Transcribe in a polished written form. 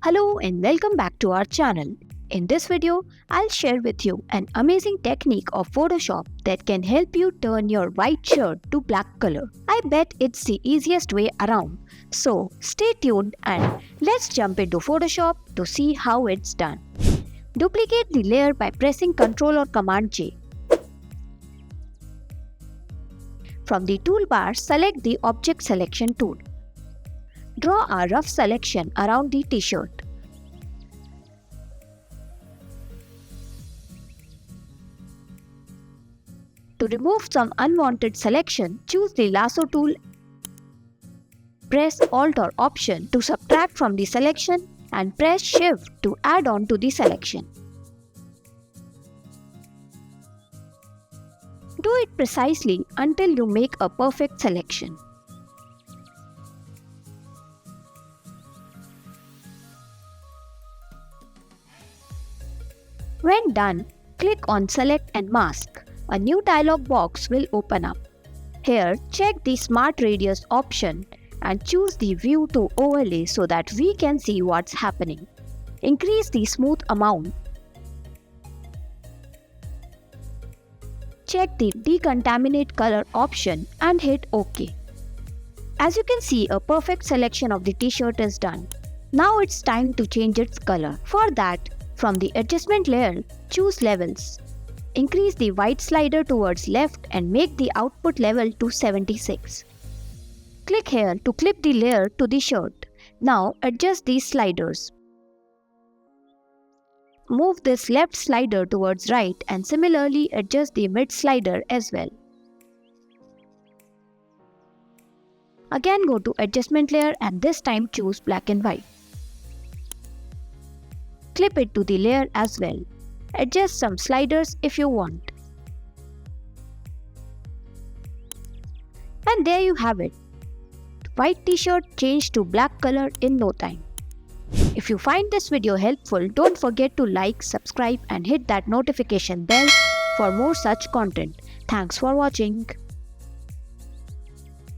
Hello and welcome back to our channel. In this video, I'll share with you an amazing technique of Photoshop that can help you turn your white shirt to black color. I bet it's the easiest way around. So stay tuned and let's jump into Photoshop to see how it's done. Duplicate the layer by pressing Ctrl or Command J. From the toolbar, select the Object Selection tool. Draw a rough selection around the t-shirt. To remove some unwanted selection, choose the lasso tool. Press Alt or Option to subtract from the selection and press Shift to add on to the selection. Do it precisely until you make a perfect selection. When done, click on Select and Mask. A new dialog box will open up. Here, check the Smart Radius option and choose the View to Overlay so that we can see what's happening. Increase the smooth amount. Check the Decontaminate Color option and hit OK. As you can see, a perfect selection of the t-shirt is done. Now it's time to change its color. For that, from the adjustment layer, choose Levels. Increase the white slider towards left and make the output level to 76. Click here to clip the layer to the shirt. Now adjust these sliders. Move this left slider towards right and similarly adjust the mid slider as well. Again go to adjustment layer and this time choose black and white. Clip it to the layer as well. Adjust some sliders if you want. And there you have it. White t-shirt changed to black color in no time. If you find this video helpful, don't forget to like, subscribe and hit that notification bell for more such content. Thanks for watching.